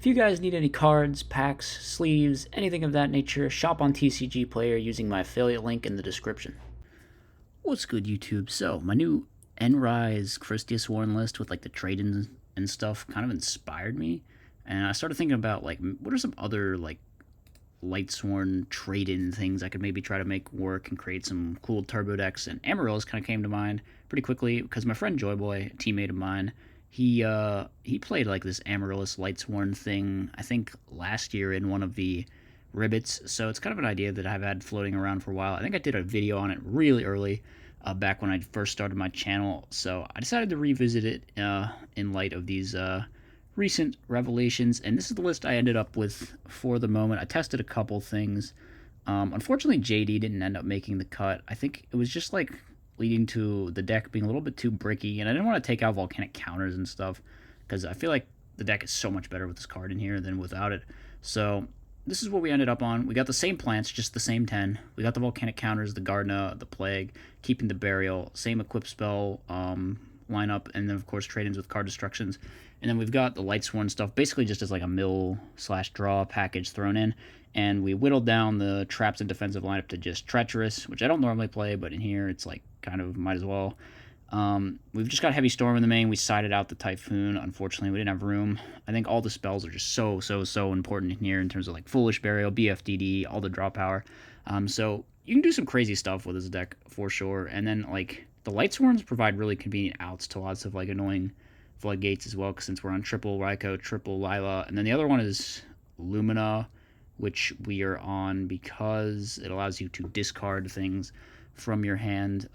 If you guys need any cards, packs, sleeves, anything of that nature, shop on TCG Player using my affiliate link in the description. What's good, YouTube? So, my new N-Rise Christius Warren list with like the trade-ins and stuff kind of inspired me. And I started thinking about like, what are some other like Lightsworn trade-in things I could maybe try to make work and create some cool turbo decks. And Amaryllis kind of came to mind pretty quickly because my friend Joyboy, a teammate of mine, he played like this Amaryllis Lightsworn thing I think last year in one of the ribbits. So it's kind of an idea that I've had floating around for a while. I think I did a video on it really early. Back when I first started my channel, so I decided to revisit it in light of these recent revelations, and this is the list I ended up with for the moment. I tested a couple things. Unfortunately, JD didn't end up making the cut. I think it was just like leading to the deck being a little bit too bricky, and I didn't want to take out volcanic counters and stuff because I feel like the deck is so much better with this card in here than without it. So this is what we ended up on. We got the same plants, just the same 10. We got the volcanic counters, the Gardna, the Plague, keeping the Burial, same equip spell lineup, and then of course trade-ins with card destructions. And then we've got the Lightsworn stuff, basically just as like a mill/draw package thrown in. And we whittled down the traps and defensive lineup to just Treacherous, which I don't normally play, but in here it's like kind of might as well. We've just got Heavy Storm in the main. We sided out the Typhoon. Unfortunately, we didn't have room. I think all the spells are just so important in here in terms of like Foolish Burial, BFDD, all the draw power. So you can do some crazy stuff with this deck for sure. And then like the Lightsworns provide really convenient outs to lots of like annoying floodgates as well, since we're on triple Raikou, triple Lila. And then the other one is Lumina, which we are on because it allows you to discard things from your hand.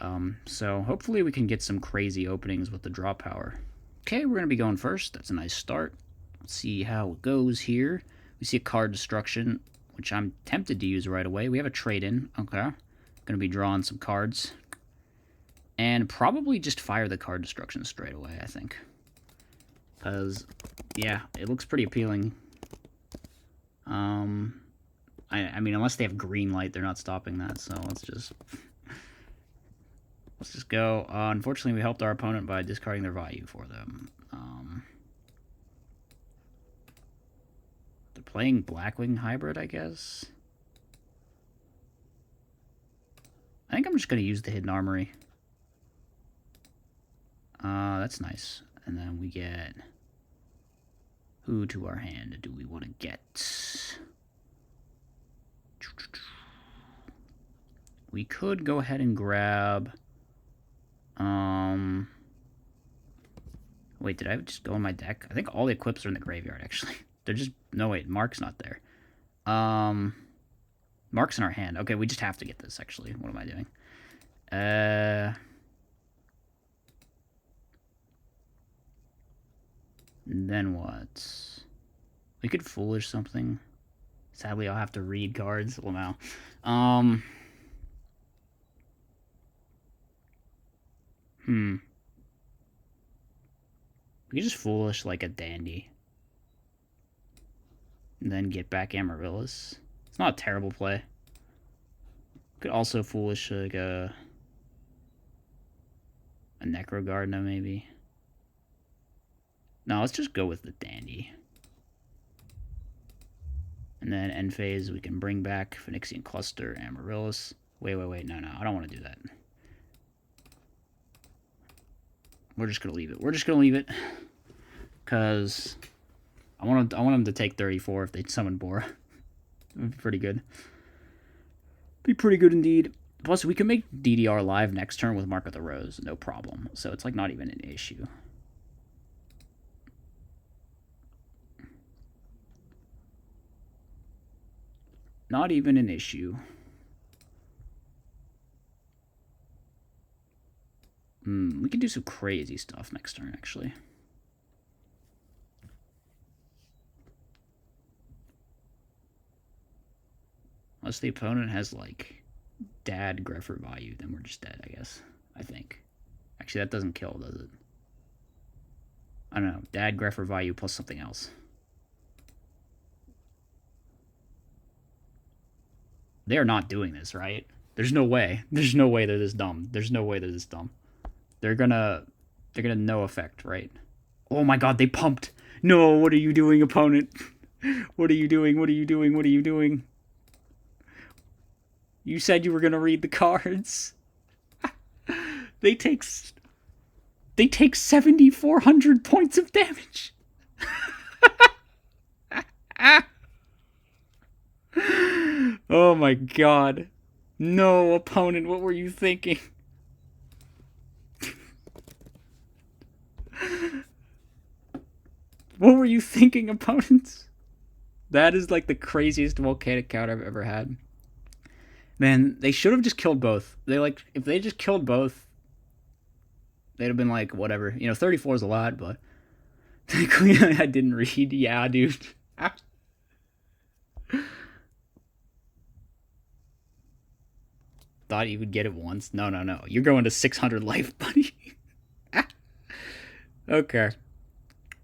So hopefully we can get some crazy openings with the draw power. Okay, we're going to be going first. That's a nice start. Let's see how it goes here. We see a card destruction, which I'm tempted to use right away. We have a trade-in. Okay. Going to be drawing some cards. And probably just fire the card destruction straight away, I think. Because, yeah, it looks pretty appealing. I mean, unless they have green light, they're not stopping that, so let's just go. Unfortunately, we helped our opponent by discarding their value for them. They're playing Blackwing Hybrid, I guess. I think I'm just going to use the Hidden Armory. That's nice. And then we get... Who to our hand do we want to get? We could go ahead and grab... Wait, did I just go in my deck? I think all the equips are in the graveyard, actually. They're just... No, wait, Mark's not there. Mark's in our hand. Okay, we just have to get this, actually. What am I doing? Then what? We could Foolish something. Sadly, I'll have to read cards. Well, now. We could just Foolish like a Dandy. And then get back Amaryllis. It's not a terrible play. Could also Foolish like a Necro Gardna, maybe. No, let's just go with the Dandy. And then end phase, we can bring back Phoenixian Cluster, Amaryllis. Wait, no, I don't want to do that. We're just gonna leave it. We're just gonna leave it, cause I want them to take 34 if they summon Bora. It would be pretty good. Be pretty good indeed. Plus, we can make DDR live next turn with Mark of the Rose, no problem. So it's like not even an issue. Not even an issue. We can do some crazy stuff next turn, actually. Unless the opponent has, like, Dad Greffer value, then we're just dead, I guess. I think. Actually, that doesn't kill, does it? I don't know. Dad Greffer value plus something else. They're not doing this, right? There's no way. There's no way they're this dumb. There's no way they're this dumb. They're gonna no effect, right? Oh my god, they pumped. No, what are you doing, opponent? What are you doing? What are you doing? What are you doing? You said you were gonna read the cards. They take 7,400 points of damage. Oh my god. No, opponent, what were you thinking? What were you thinking, opponents? That is like the craziest volcanic count I've ever had. Man, they should have just killed both. If they just killed both, they'd have been like, whatever. 34 is a lot, but I didn't read. Yeah, dude. Thought you would get it once. No. You're going to 600 life, buddy. Okay.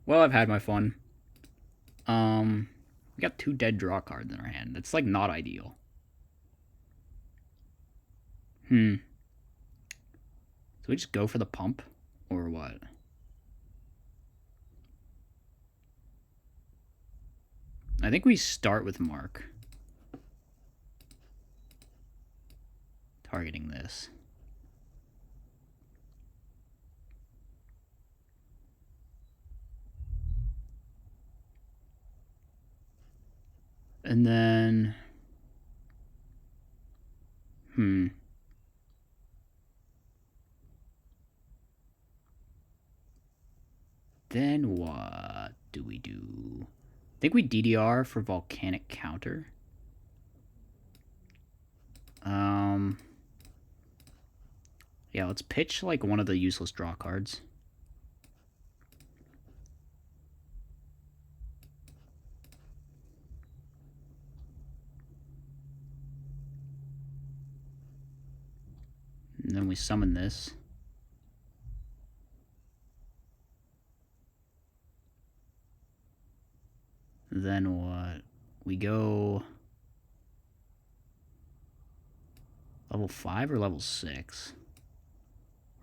Well, I've had my fun. We got 2 dead draw cards in our hand. That's like not ideal. So we just go for the pump? Or what? I think we start with Mark. Targeting this. And then... Then what do we do? I think we DDR for volcanic counter. Yeah, let's pitch like one of the useless draw cards. And then we summon this. Then what? We go level 5 or level 6?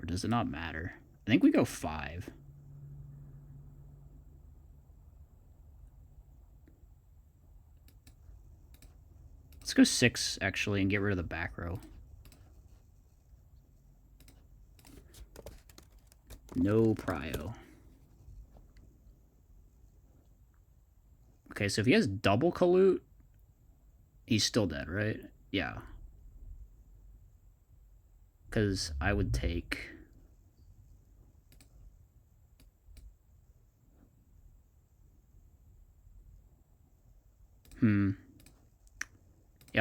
Or does it not matter? I think we go 5. Let's go 6, actually, and get rid of the back row. No prio. Okay, so if he has double Kalut, he's still dead, right? Yeah. Because I would take... Yeah,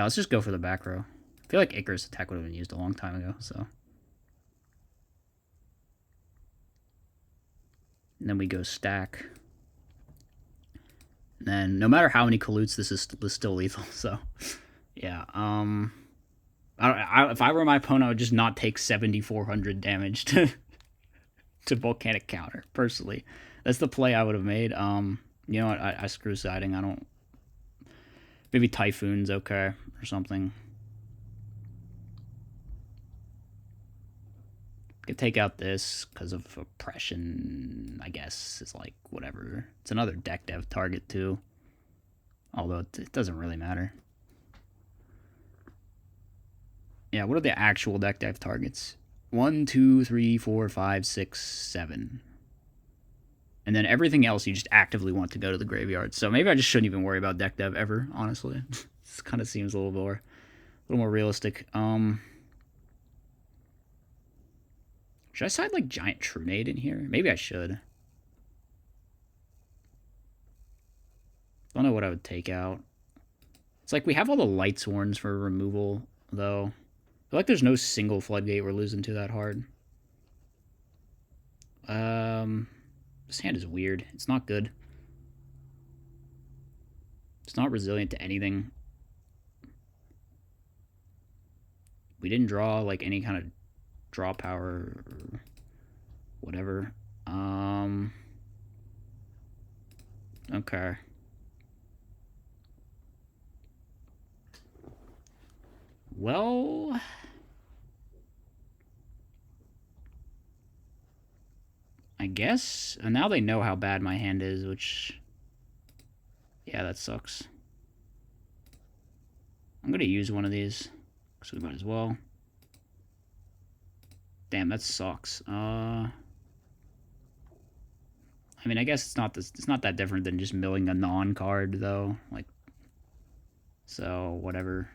let's just go for the back row. I feel like Icarus attack would have been used a long time ago, so... And then we go stack. And then, no matter how many Kaluts, this is still lethal, so... Yeah, if I were my opponent, I would just not take 7,400 damage to volcanic counter, personally. That's the play I would have made. You know what, I screw siding, I don't... Maybe Typhoon's okay, or something. Could take out this because of oppression, I guess. It's like, whatever. It's another deck dev target, too. Although, it doesn't really matter. Yeah, what are the actual deck dev targets? 1, 2, 3, 4, 5, 6, 7. And then everything else you just actively want to go to the graveyard. So maybe I just shouldn't even worry about deck dev ever, honestly. This kind of seems a little more realistic. Should I side like Giant Trunade in here? Maybe I should. Don't know what I would take out. It's like we have all the Light Sworns for removal, though. I feel like there's no single Floodgate we're losing to that hard. This hand is weird. It's not good. It's not resilient to anything. We didn't draw like any kind of draw power or whatever. Okay. Well, I guess. And now they know how bad my hand is, which Yeah, that sucks. I'm gonna use one of these, so we might as well. Damn, that sucks. I mean, I guess it's not that different than just milling a non-card though. Like, so whatever.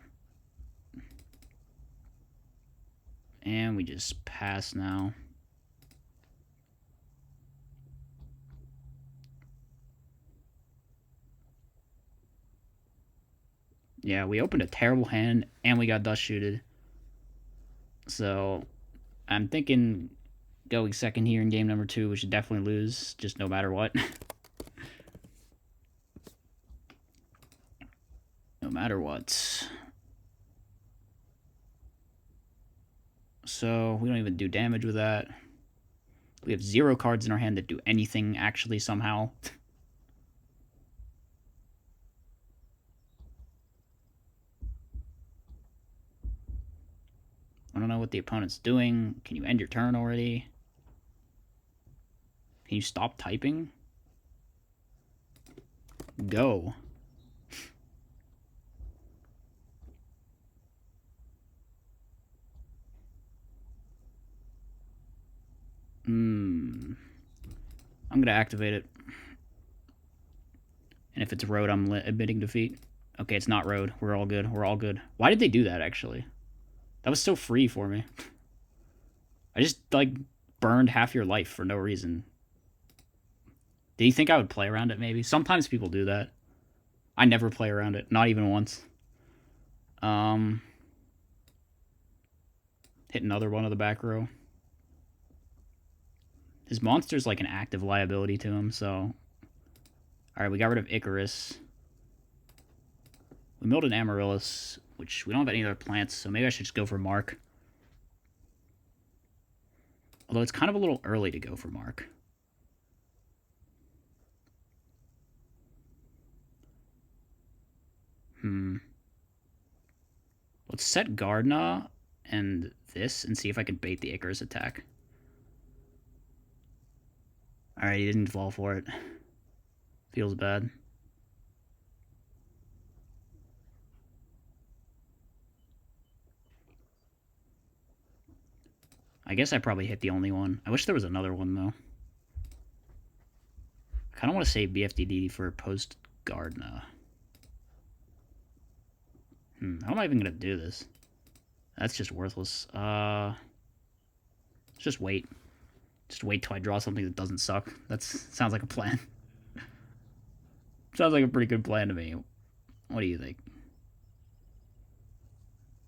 And we just pass now. Yeah, we opened a terrible hand and we got dust shooted. So I'm thinking going second here in game number 2, we should definitely lose, just no matter what. No matter what. So we don't even do damage with that. We have 0 cards in our hand that do anything actually somehow. I don't know what the opponent's doing. Can you end your turn already? Can you stop typing? Go. I'm gonna activate it. And if it's road, I'm admitting defeat. Okay, it's not road. We're all good. We're all good. Why did they do that, actually? That was so free for me. I just, like, burned half your life for no reason. Did you think I would play around it, maybe? Sometimes people do that. I never play around it. Not even once. Hit another one of the back row. His monster's like an active liability to him, so... Alright, we got rid of Icarus. We milled an Amaryllis, which we don't have any other plants, so maybe I should just go for Mark. Although it's kind of a little early to go for Mark. Let's set Gardna and this and see if I can bait the Icarus attack. Alright, he didn't fall for it. Feels bad. I guess I probably hit the only one. I wish there was another one, though. I kind of want to save BFDD for post Gardna. How am I even going to do this? That's just worthless. Let's just wait. Just wait till I draw something that doesn't suck. That sounds like a plan. Sounds like a pretty good plan to me. What do you think?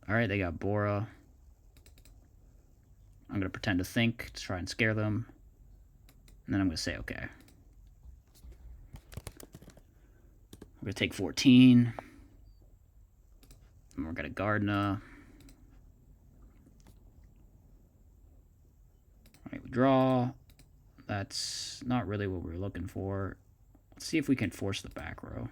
Alright, they got Bora. I'm going to pretend to think to try and scare them. And then I'm going to say, okay. We're going to take 14. And we're going to Gardna. Alright, we draw. That's not really what we're looking for. Let's see if we can force the back row.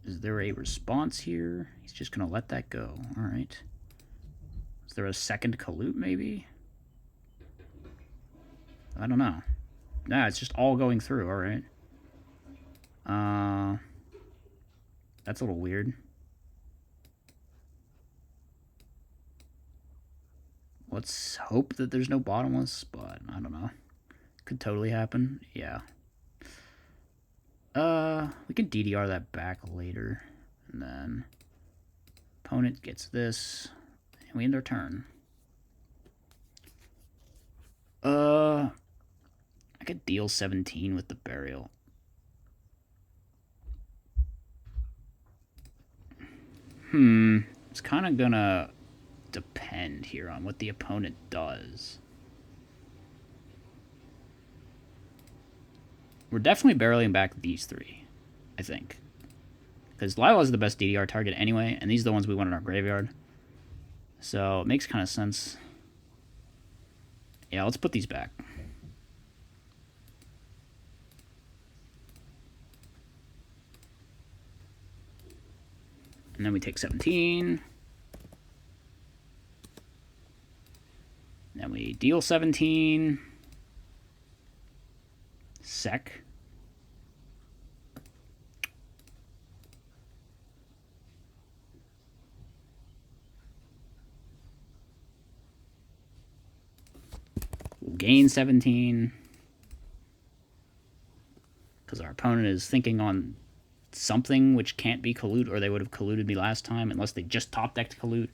Is there a response here? He's just going to let that go. All right. Is there a second Kalute, maybe? I don't know. Nah, it's just all going through. All right. That's a little weird. Let's hope that there's no bottomless, but I don't know. Could totally happen. Yeah. We can DDR that back later. And then opponent gets this. And we end our turn. I could deal 17 with the burial. It's kind of gonna depend here on what the opponent does. We're definitely barreling back these 3, I think. Because Lila's the best DDR target anyway, and these are the ones we want in our graveyard. So it makes kind of sense. Yeah, let's put these back. And then we take 17. Then we deal 17. Sec. We'll gain 17. Because our opponent is thinking on something which can't be collude, or they would have colluded me last time, unless they just top decked collude.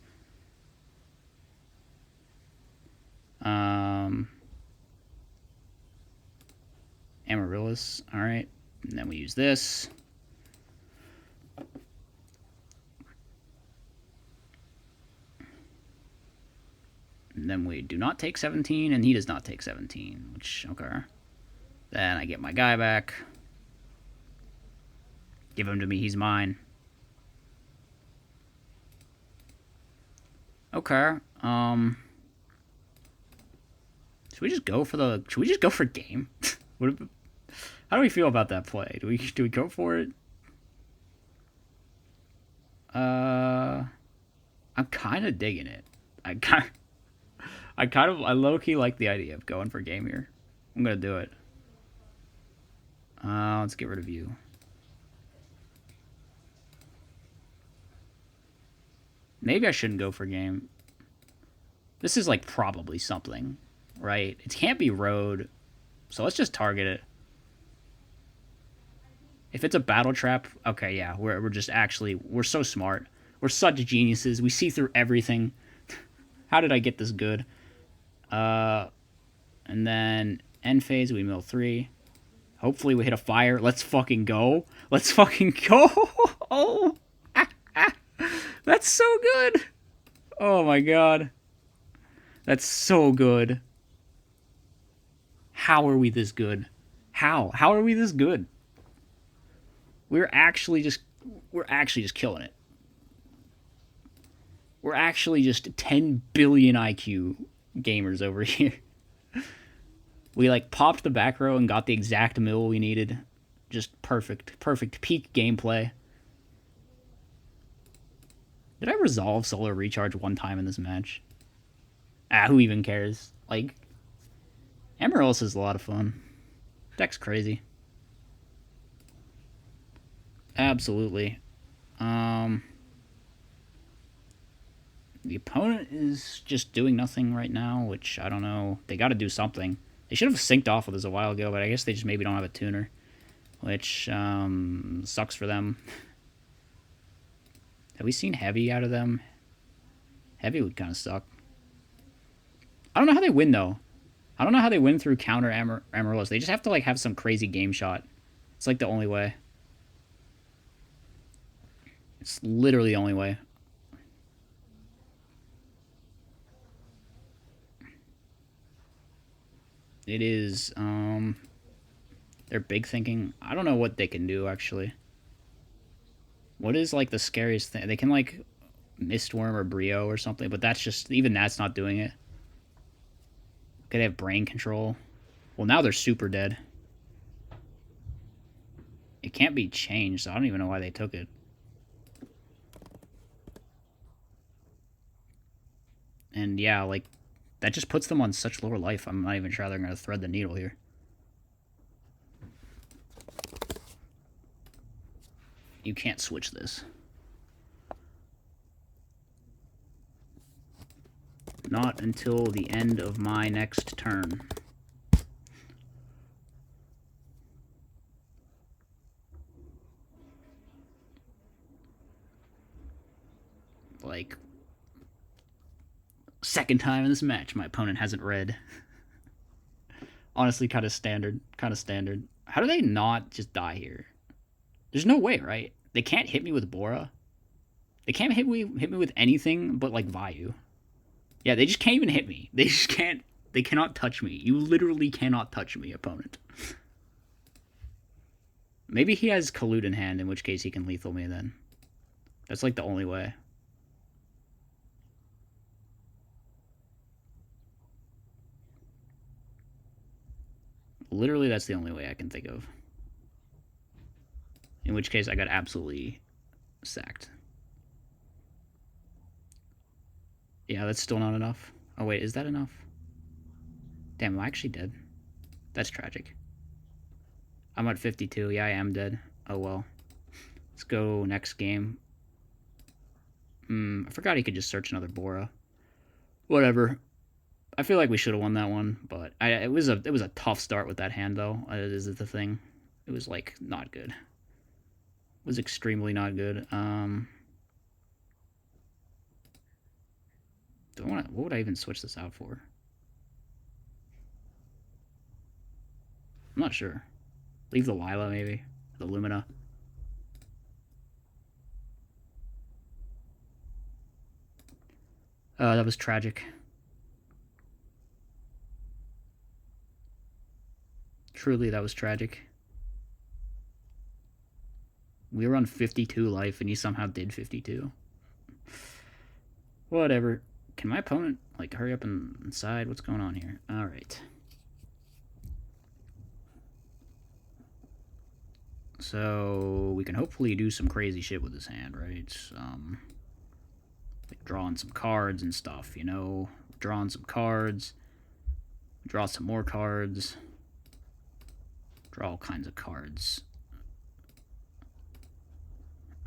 Amaryllis, alright. And then we use this. And then we do not take 17, and he does not take 17, which, okay. Then I get my guy back. Give him to me, he's mine. Okay, should we just go for game? How do we feel about that play? Do we go for it? I'm kind of digging it. I low-key like the idea of going for game here. I'm gonna do it. Let's get rid of you. Maybe I shouldn't go for game. This is like probably something, right? It can't be road, so let's just target it. If it's a battle trap, okay, yeah, we're just actually, we're so smart. We're such geniuses. We see through everything. How did I get this good? And then end phase, we mill 3. Hopefully we hit a fire. Let's fucking go. Let's fucking go. Oh, that's so good. Oh my god. That's so good. How are we this good? How are we this good? We're actually just killing it. We're actually just 10 billion IQ gamers over here. We like popped the back row and got the exact mill we needed. Just perfect peak gameplay. Did I resolve solar recharge one time in this match? Who even cares? Like, Amaryllis is a lot of fun. Deck's crazy. Absolutely. The opponent is just doing nothing right now, which, I don't know. They gotta do something. They should have synced off with us a while ago, but I guess they just maybe don't have a tuner. Which, sucks for them. Have we seen Heavy out of them? Heavy would kind of suck. I don't know how they win, though. I don't know how they win through counter Amaryllis. They just have to, like, have some crazy game shot. It's, like, the only way. It's literally the only way. It is, they're big thinking. I don't know what they can do, actually. What is, like, the scariest thing? They can, like, Mistworm or Brio or something, but that's just, even that's not doing it. Okay, they have brain control. Well, now they're super dead. It can't be changed, so I don't even know why they took it. And yeah, like, that just puts them on such lower life. I'm not even sure they're going to thread the needle here. You can't switch this. Not until the end of my next turn. Like, second time in this match my opponent hasn't read. Honestly, kind of standard. How do they not just die here? There's no way, right? They can't hit me with Bora. They can't hit me with anything but, like, Vayu. Yeah, they just can't even hit me. They just can't. They cannot touch me. You literally cannot touch me, opponent. Maybe he has Collude in hand, in which case he can lethal me then. That's, like, the only way. Literally, that's the only way I can think of. In which case, I got absolutely sacked. Yeah, that's still not enough. Oh, wait, is that enough? Damn, am I actually dead? That's tragic. I'm at 52. Yeah, I am dead. Oh well. Let's go next game. I forgot he could just search another Bora. Whatever. I feel like we should have won that one, but it was a tough start with that hand though. Is the thing. It was like not good. It was extremely not good. What would I even switch this out for? I'm not sure. Leave the Lila maybe. The Lumina. That was tragic. Truly, that was tragic. We were on 52 life, and he somehow did 52. Whatever. Can my opponent, like, hurry up inside? What's going on here? Alright. So, we can hopefully do some crazy shit with this hand, right? Like, drawing some cards and stuff, you know? Drawing some cards. Draw some more cards. Draw all kinds of cards.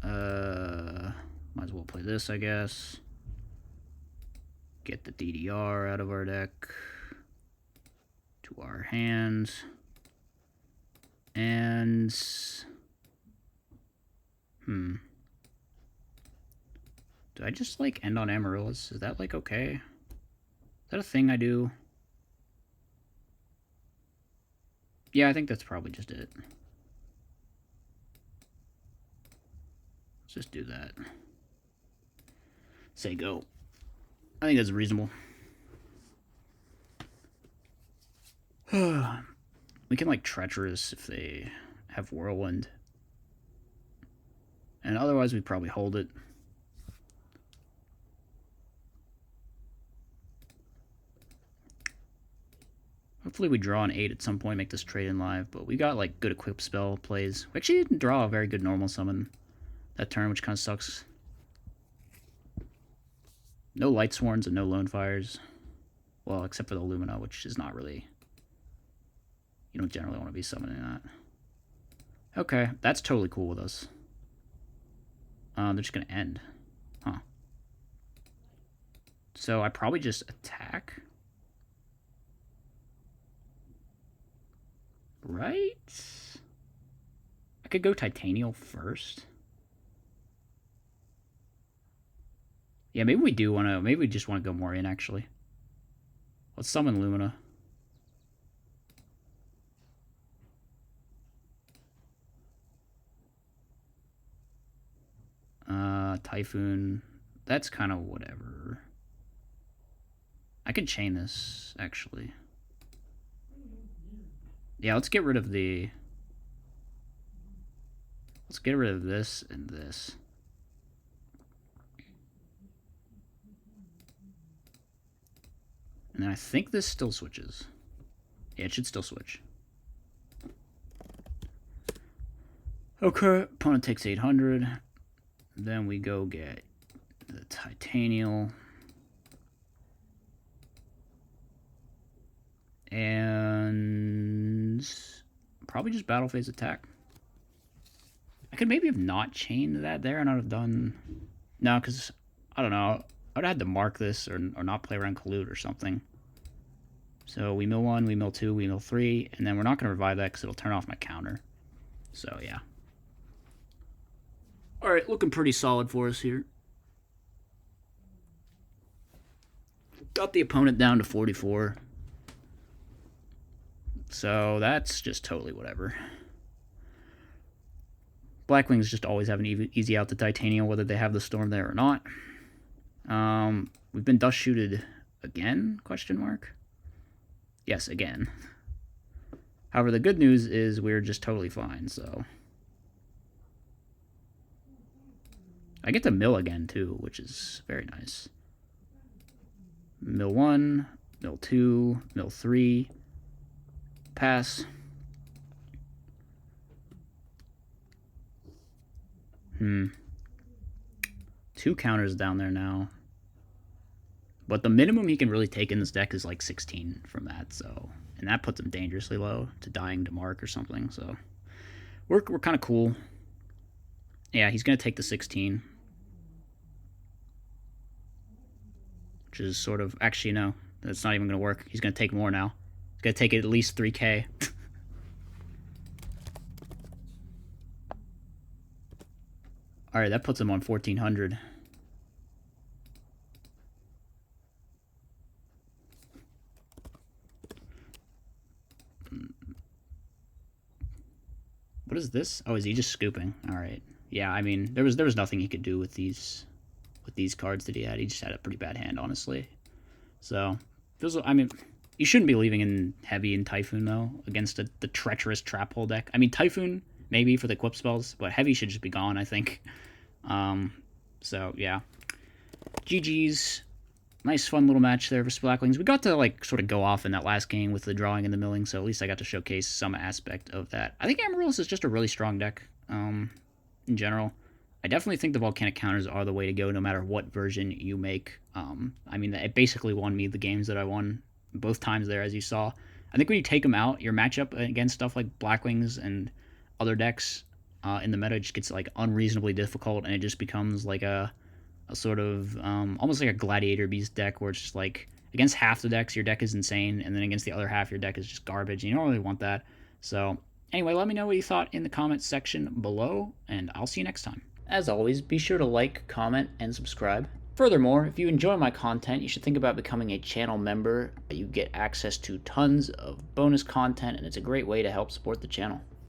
Might as well play this, I guess. Get the DDR out of our deck to our hands. And do I just like end on Amaryllis? Is that like okay? Is that a thing I do? Yeah, I think that's probably just it. Let's just do that. Say go. I think that's reasonable. We can like Treacherous if they have Whirlwind. And otherwise we'd probably hold it. Hopefully we draw an 8 at some point, make this trade in live, but we got like good equip spell plays. We actually didn't draw a very good normal summon that turn, which kind of sucks. No Light Sworns and no Lone Fires. Well, except for the Lumina, which is not really... You don't generally want to be summoning that. Okay, that's totally cool with us. They're just going to end. Huh. So I probably just attack. Right? I could go Titanial first. Yeah, maybe we do want to... Maybe we just want to go more in, actually. Let's summon Lumina. Typhoon. That's kind of whatever. I can chain this, actually. Yeah, let's get rid of the... Let's get rid of this and this. And then I think this still switches. Yeah, it should still switch. Okay, opponent takes 800. Then we go get the Titanial. And probably just battle phase attack. I could maybe have not chained that there and I'd have done... No, because, I don't know. I would have had to mark this or not play around Collude or something. So we mill 1, we mill 2, we mill 3, and then we're not going to revive that because it'll turn off my counter. So, yeah. Alright, looking pretty solid for us here. Got the opponent down to 44. So that's just totally whatever. Blackwings just always have an easy out to Titanium, whether they have the Storm there or not. We've been dust shooted again, question mark? Yes, again. However, the good news is we're just totally fine, so... I get to mill again, too, which is very nice. Mill 1, mill 2, mill 3, pass. 2 counters down there now. But the minimum he can really take in this deck is like 16 from that, so... And that puts him dangerously low to dying to mark or something, so... We're kind of cool. Yeah, he's going to take the 16. Which is sort of... Actually, no. That's not even going to work. He's going to take more now. He's going to take it at least 3k. Alright, that puts him on 1400. What is this? Oh, is he just scooping? Alright. Yeah, I mean, there was nothing he could do with these cards that he had. He just had a pretty bad hand, honestly. So, I mean, you shouldn't be leaving in Heavy and Typhoon, though, against the treacherous Trap Hole deck. I mean, Typhoon, maybe, for the Equip spells, but Heavy should just be gone, I think. So, yeah. GG's. Nice, fun little match there for Splacklings. We got to, like, sort of go off in that last game with the drawing and the milling, so at least I got to showcase some aspect of that. I think Amaryllis is just a really strong deck, in general. I definitely think the Volcanic counters are the way to go, no matter what version you make. I mean, it basically won me the games that I won both times there, as you saw. I think when you take them out, your matchup against stuff like Blackwings and other decks in the meta just gets, like, unreasonably difficult, and it just becomes, like, a sort of, almost like a Gladiator Beast deck, where it's just, like, against half the decks, your deck is insane, and then against the other half, your deck is just garbage, and you don't really want that. So, anyway, let me know what you thought in the comments section below, and I'll see you next time. As always, be sure to like, comment, and subscribe. Furthermore, if you enjoy my content, you should think about becoming a channel member. You get access to tons of bonus content, and it's a great way to help support the channel.